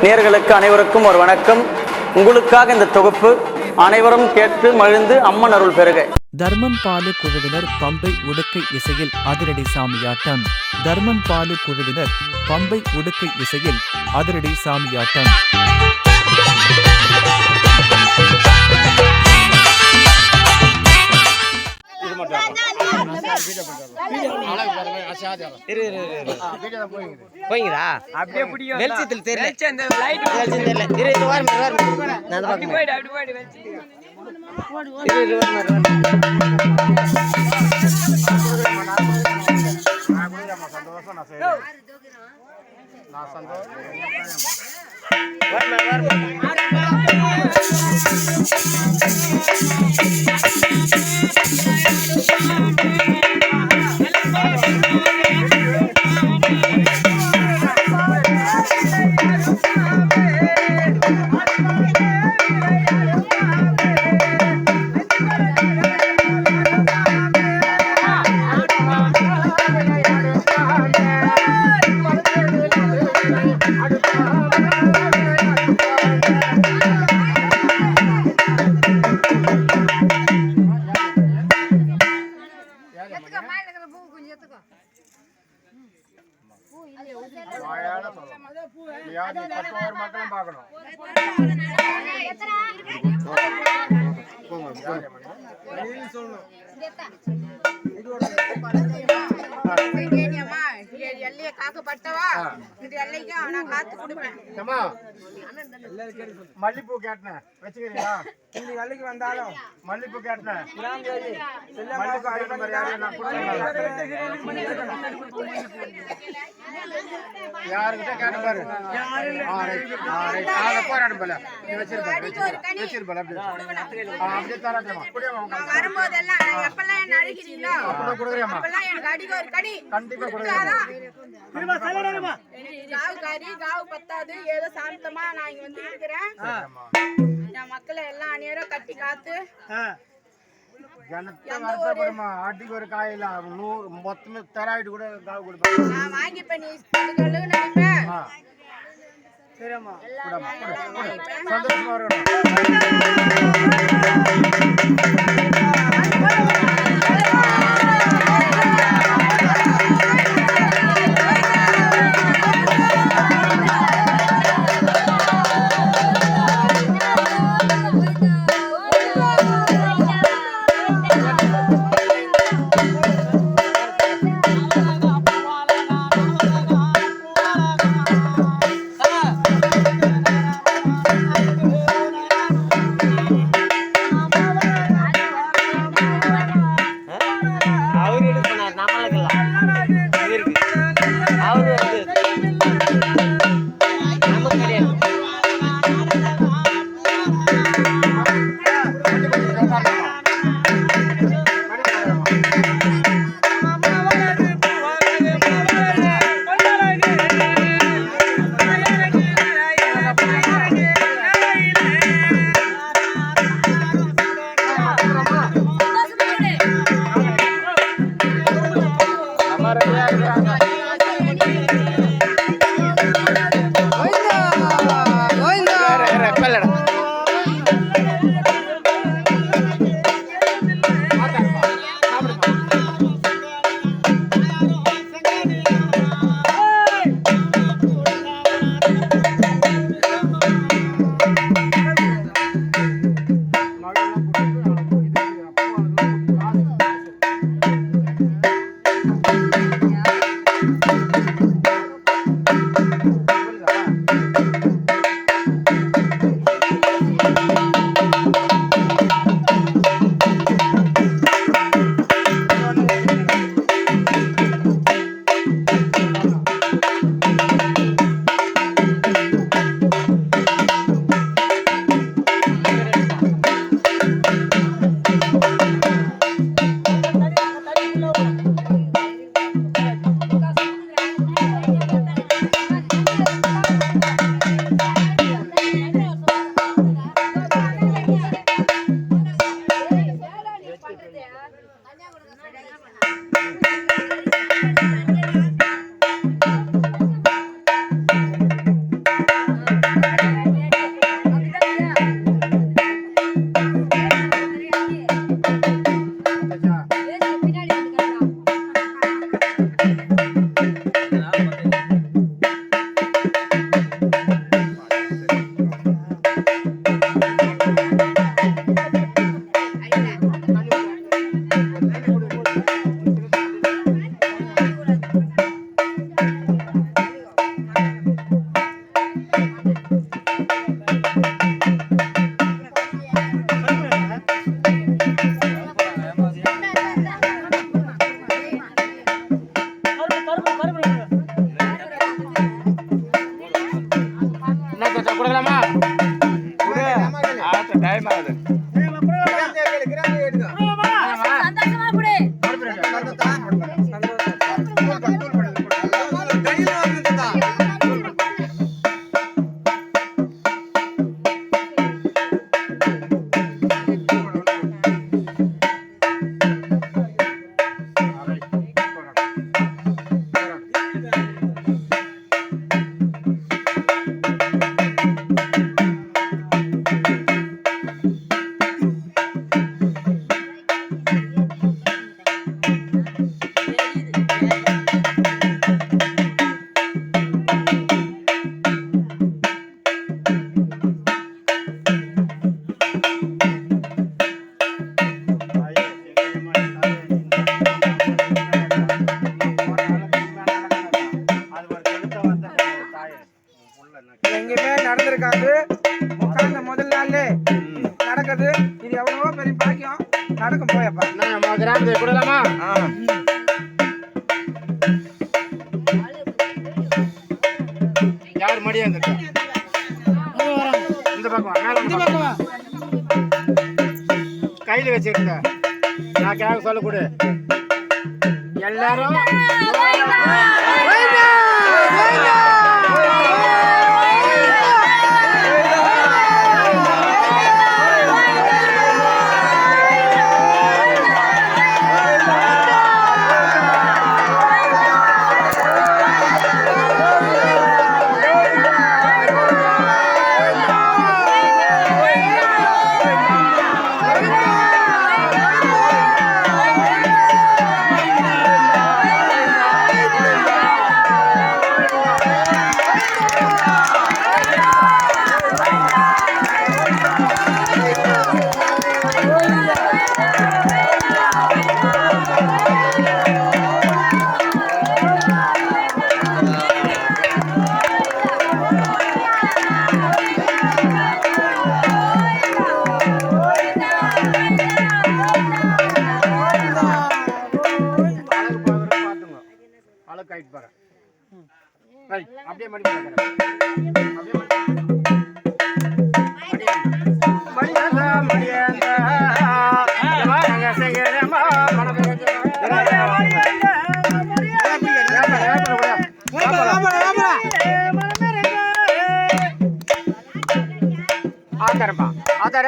நேயர்களுக்கு அனைவருக்கும் ஒரு வணக்கம். உங்களுக்காக இந்த தொகுப்பு. அனைவரும் கேட்டு மகிழ்ந்து அம்மன் அருள் பெறுக. தர்மம் பாலு குழுவினர் பம்பை உடுக்கை இசையில் அதிரடி சாமியாட்டம். தர்மம் பாலு குழுவினர் பம்பை உடுக்கை இசையில் அதிரடி சாமியாட்டம். போய்ங்கடா அப்படியே பிடிக்கும் வெளிச்சத்தில் தெரியல மக்களும் பார்க்கணும். மல்லிப்பூ கேட்டேன் வச்சுக்கிறீங்களா? இன்னைக்கு வந்தாலும் மல்லிப்பூ கேட்டேன். யாருக்கிட்ட கேட்ட பாரு. போராடும் போல வச்சிருப்பல அப்படியே தராட்டமா கண்டிப்பா ஏதோ சாந்தமா நான் இங்க வந்து இருக்கிறேன். என் மக்களை எல்லாம் அணியரும் கட்டி காத்து ஆட்டிக்கு ஒரு காயில 100 மொத்தமே தராயிட்டு கூட காவு கொடுப்பேன். நான் வாங்கி பண்ணி நினைப்பேன். சரிம்மா சந்தோஷமா இருக்கணும். என்ன தாத்தா கொடுக்கலாமா? டைம் ஆகுது. எங்கேயுமே நடந்திருக்காது. உட்கார்ந்த முதல் நாள்ல நடக்குது. இது எவ்வளவோ பெரிய பாக்கியம். நடக்கும் போயப்பா. நம்ம கிராமத்துக்கு கொடுக்கலாமா? யார் மடியா இந்த பக்கம் மேல இந்த பக்கம் கையில வச்சிருந்த நான் கேட்க சொல்ல கொடு. எல்லாரும் அப்படியே மடி ஆதாரமா ஆதார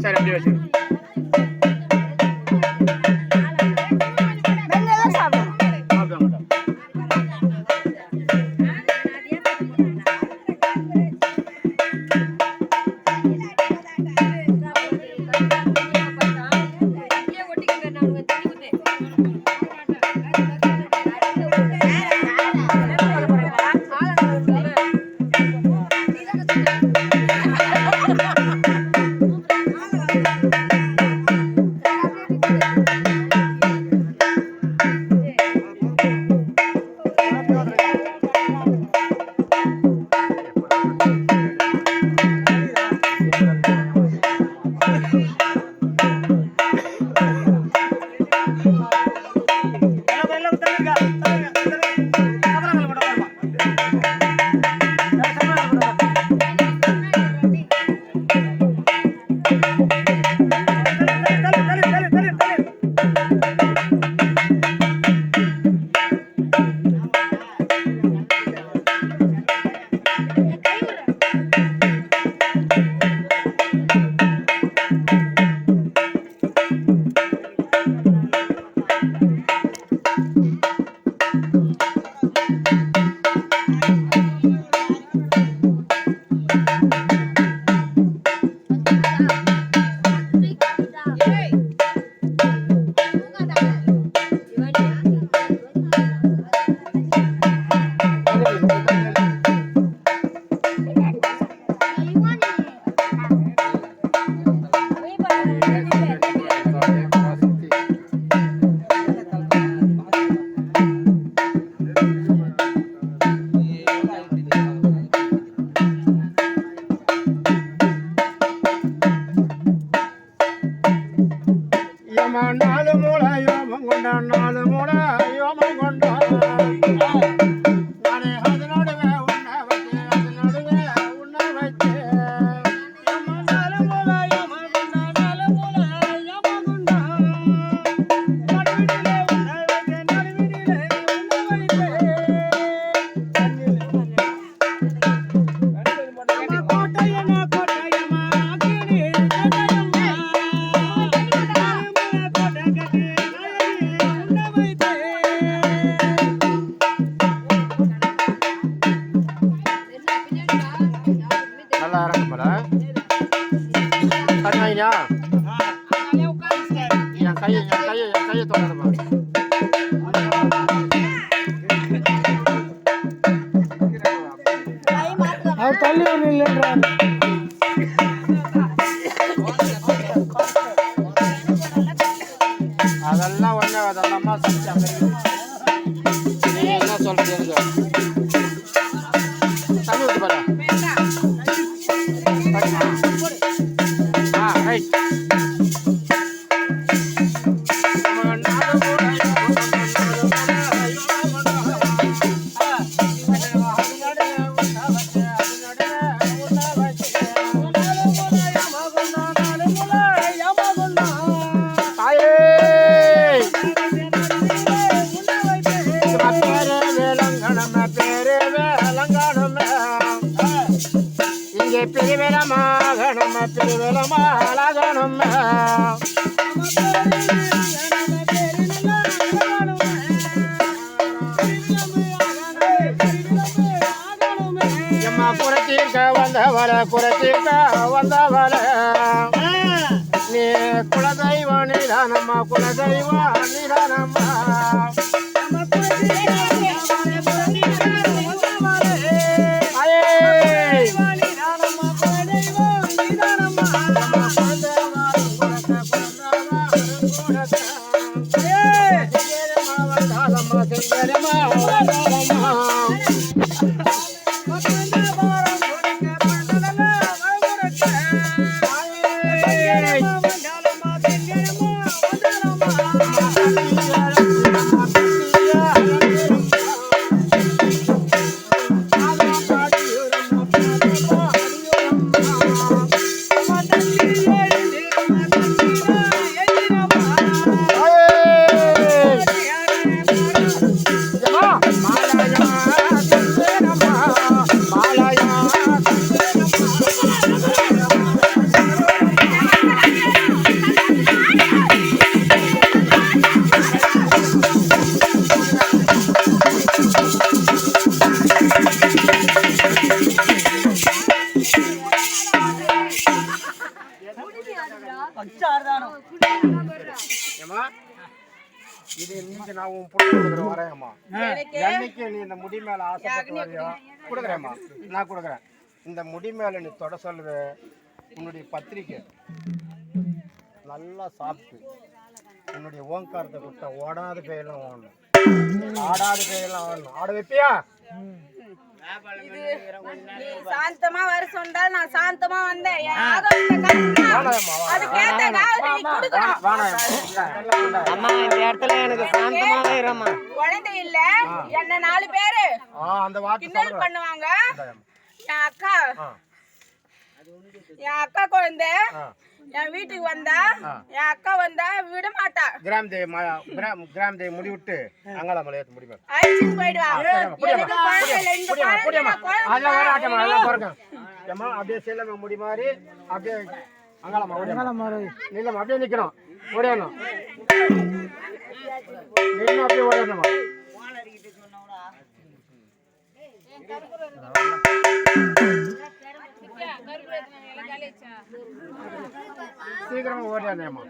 சரி அப்படியே வச்சு அவர் தள்ளி ஒண்ணு இல்லைன்றாரு. அதெல்லாம் ஒண்ணு அதெல்லாமா சமைச்சாங்க. நீ என்ன சொல்றது எனக்கு? தண்ணி ஊத்து பாரு. ரைட். குறைத்தீர்க்க வந்தவர நீ குலதெய்வ நிதானம்மா குலதெய்வ நிதானம்மா இது இன்னைக்கு நான் உன் பொண்ணு வரேன்மா. என்னைக்கு நீ இந்த முடி மேல ஆசைப்பட்டு வரையோ கொடுக்குறேம்மா. நான் கொடுக்குறேன். இந்த முடி மேல நீ தொட சொல்லுவ. உன்னுடைய பத்திரிக்கை நல்லா சாப்பிட்டு உன்னுடைய ஓங்காரத்தை கொடுத்தா ஓடாத பேயெல்லாம் ஓடணும், ஆடாத பேயெல்லாம் ஓடணும். ஆட வைப்பியா? நீ சாந்தமா வர சொன்னால் நான் சாந்தமா வந்தேன். குழந்தை இல்ல என்ன 4 பேரு கிண்டல் பண்ணுவாங்க. என் அக்கா குழந்தை என் வீட்டுக்கு வந்தா என் அக்கா வந்தா விட மாட்டா. கிராம் தேவி முடி விட்டு அங்காளமலை ஏத்து முடியும் போயிடுவா. அப்படியே செல்ல முடி மாதிரி அப்படியே அங்காளமா நீளம் அப்படியே நிக்கணும். ஓடியணும் அப்படியே ஓடியணுமா? சீக்கிரமா ஓடியானேம்மா.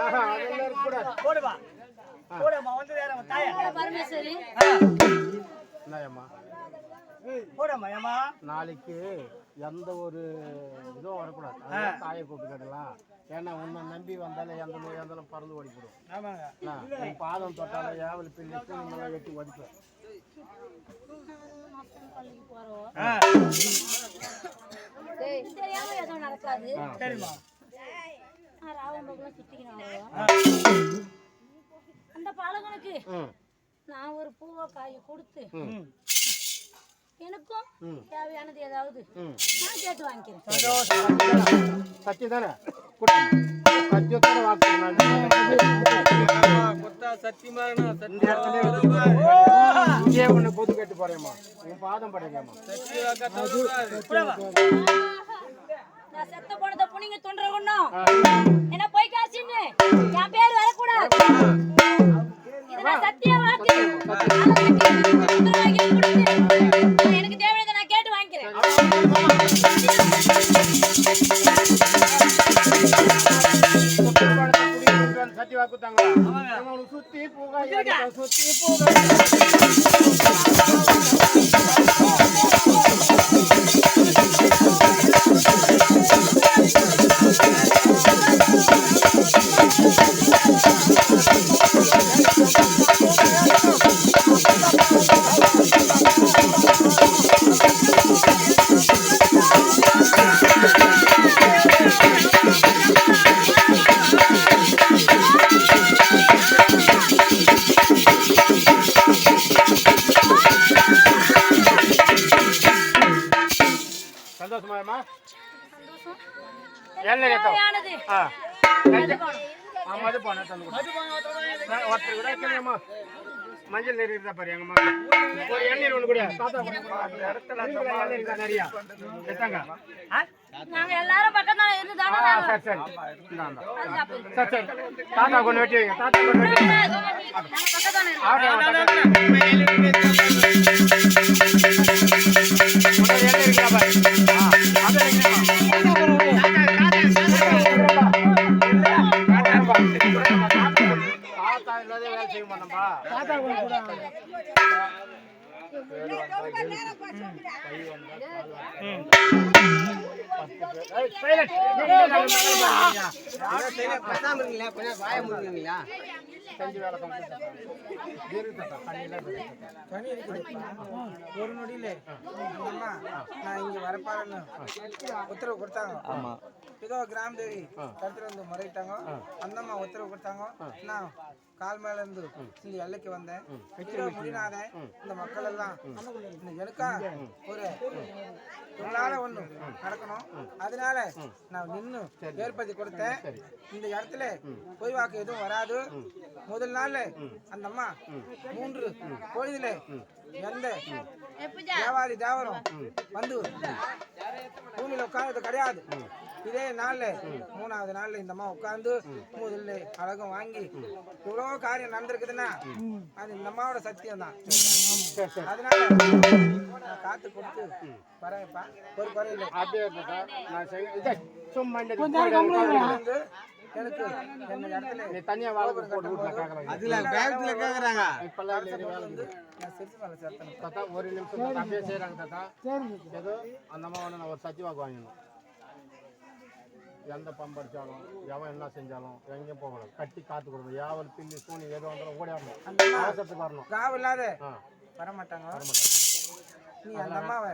அதெல்லாம் இருக்கக்கூடாது. போடுமா போடுமா வந்து வேற தாயா பரமேஸ்வரி என்னம்மா போடுமா ஏமா நாளைக்கு எந்த ஒரு இதுவும் வரக்கூடாது. அதனால தாயை கூப்பிட்டுக்கலாம். ஏன்னா உன்னை நம்பி வந்தாலும் எந்த நோய் இருந்தாலும் பறந்து ஓடிப்படும். உன் பாதம் தொட்டாலும் ஏவல் பிள்ளை நல்லா வெட்டி ஒதுப்பேன். தெரியாம எதுவும் நடக்காது. சரிம்மா அந்த பழகனுக்கு நான் ஒரு பூவை காயை கொடுத்து எனக்கும் தேவையானது ஏதாவது நான் கேட்டு வாங்கிக்கிறேன். சத்தி தானே சத்தியத்தோட வாக்கு இங்கே உன்னை பொது கேட்டு போறேம்மா. உன் பாதம் படைக்கம்மா. நான் செத்த போனத புனிங்க தொண்டற கொண்டோம் என்ன போய் காசின்னு என் பேர் வரக்கூடாது. இது நான் சத்திய வாக்கு. எனக்கு தேவையானதை நான் கேட்டு வாங்கிக்கிறேன். சத்தி வாக்குத்தாங்க. சுத்தி போக சுத்தி போக சந்தோஷமாயம்மா? தேவையானது மது போன தந்து ஒருத்தர் கூட இருக்கலையம்மா. மஞ்சள் நீர் இருந்தா பாரு எங்கம்மா. ஒரு எண்ணீர் ஒண்ணு கூட தாத்தா இடத்துல நிறையா எத்தாங்க. நாங்க எல்லாரும் பக்கத்துல இருந்து தான சரி சரி சரி சரி தாத்தா கொண்டு வெட்டி வைங்க. தாத்தா கொண்டு வெட்டி வைங்க. தாத்தா இல்லாத வேலை செய்ய மாட்டோம்பா. தாத்தா ஒரு நொடியில அம்மா நான் இங்க வரப்பாருன்னு உத்தரவு கொடுத்தாங்க. ஏதோ கிராம தேவி கருத்துல வந்து முறையிட்டாங்க. அந்த அம்மா உத்தரவு கொடுத்தாங்க. நான் கால் மேல இருந்து இந்த எல்லைக்கு வந்தேன். முடினாத இந்த மக்கள் எல்லாம் எனக்கா ஒரு உங்களால ஒண்ணு நடக்கணும். அதனால நான் நின்னு ஏற்படுத்தி கொடுத்தேன். இந்த இடத்துல பொய் வாக்கு எதுவும் வராது. முதல் நாள்ல அந்த அம்மா 3 பொழுதுல எந்த தேவாதி தேவரும் வந்து பூமியில உட்கார்ந்தது கிடையாது. இதே நாள்ல 3வது நாள்ல இந்த அம்மா உட்கார்ந்து முதல்ல அழகம் வாங்கி இவ்வளவு காரியம் நடந்திருக்குதுன்னா அது இந்த அம்மாவோட சத்தியம் தான். அதனால நான் காத்து கொடுத்து வரேன்ப்பா. ஒரு குறையில எனக்கு என்ன இடத்துல நீ தனியா வாழ போட்டு அதுல பேங்க்ல கேக்குறாங்க. இப்பெல்லாம் நான் சிரிச்சு மேல சேர்த்தேன். தாத்தா ஒரு நிமிஷம் அப்படியே செய்யறாங்க. தாத்தா ஏதோ அந்த அம்மா வந்து நான் ஒரு சத்தி வாக்கு வாங்கணும். எந்த பம்படிச்சாலும் எவன் என்ன செஞ்சாலும் எங்கேயும் போகணும். கட்டி காத்து கொடுக்கணும். யாவல் பில்லி சூனி எதோ வந்தாலும் ஓடிடணும். அவசரத்துக்கு வரணும். காவு இல்லாத வரமாட்டாங்க. நீ அந்த அம்மாவை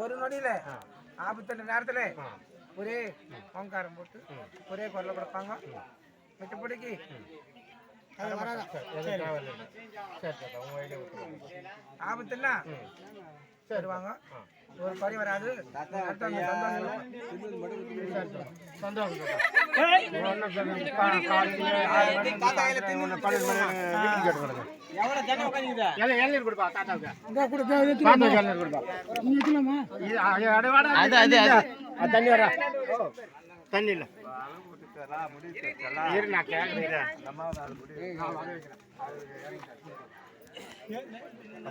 ஒரு நொடியில ஆபத்து நேரத்துல ஒரே ஓங்காரம் போட்டு ஒரே குரல கொடுப்பாங்க. மிச்சப்படிக்கு ஆபத்துன்னா வருவாங்க. ஒரு குறை வராது. தண்ணி இல்ல நான்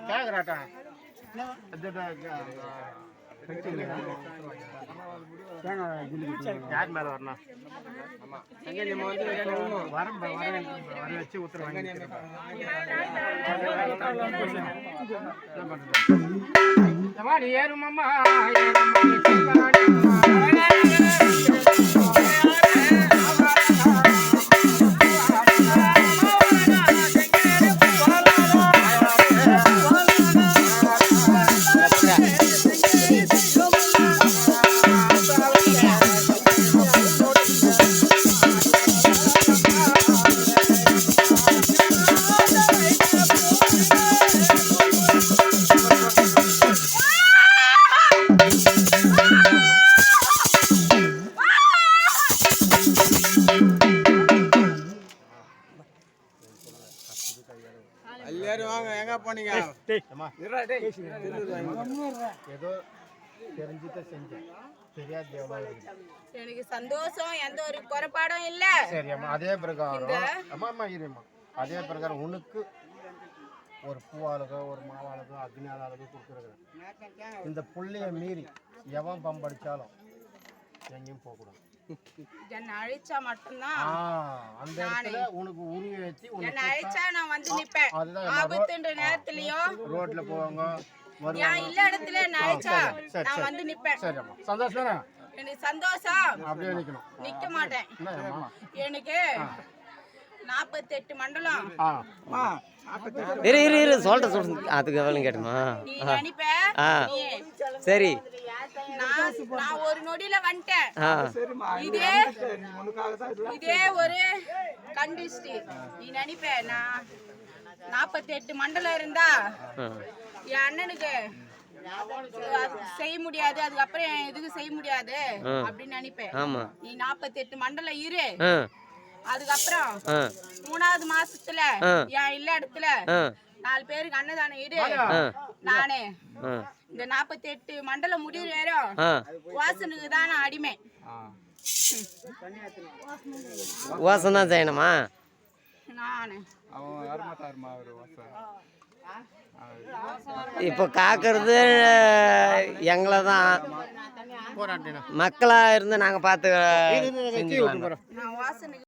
கேக்குறாட்டா யார் மேலே வரணும்? எங்க நம்ம வந்து வர வச்சு உத்தரவு வாங்கி நீ ஏறுமாம்மா எல்லாரும் வாங்க, எங்க போனீங்க? ஏதோ தெரிஞ்சுட்டு செஞ்சேன். தெரியாது எவ்வளோ இருக்குது. எனக்கு சந்தோஷம், எந்த ஒரு குறைபாடும் இல்ல. சரி அம்மா, அதே பிரகாரம் அம்மா இருமா, அதே பிரகாரம் உனக்கு ஒரு பூவாளுக்கோ ஒரு மாவாளுக்கோ அக்னியாளுக்கோ கொடுத்துருக்குறேன். இந்த புள்ளைய மீறி எவன் பம்படிச்சாலும் எங்கேயும் போகக்கூடாது. என்ன அழிச்சா மட்டும்தான் அந்த இடத்துல உனக்கு உருவி வச்சு என்ன அழிச்சா நான் வந்து நிப்பேன். ஆபத்துன்ற நேரத்துலயும் ரோட்ல போவாங்க. நான் இல்ல இடத்துல என்ன அழிச்சா நான் வந்து நிப்பேன். சரி அம்மா, சந்தோஷம் தானே? எனக்கு சந்தோஷம். அப்படியே நிக்கணும். நிக்க மாட்டேன். எனக்கு 48 மண்டலம். இரு சொல்றேன் அதுக்கு எவ்வளவு கேட்டுமா? நீ நினைப்ப நீ சரி நான் ஒரு நொடியில வந்துட்டேன். இதே ஒரு கண்டிஸ்டி நீ நினைப்ப நான் 48 மண்டலம் இருந்தா என் அண்ணனுக்கு செய்ய முடியாது, அதுக்கப்புறம் எதுக்கு செய்ய முடியாது அப்படின்னு நினைப்பேன். நீ 48 மண்டலம் இரு, அதுக்கப்புறம் 3வது மாசத்துல என் இல்ல இடத்துல 4 பேருக்கு அன்னதானம் இரு. நானு இந்த 48 மண்டலம் முடிவு வேறும் வாசனுக்கு தான் நான் அடிமை. வாசம் தான் செய்யணுமா? நானு இப்போ காக்கிறது எங்களை தான் மக்களா இருந்து நாங்க பார்த்து நான் வாசனுக்கு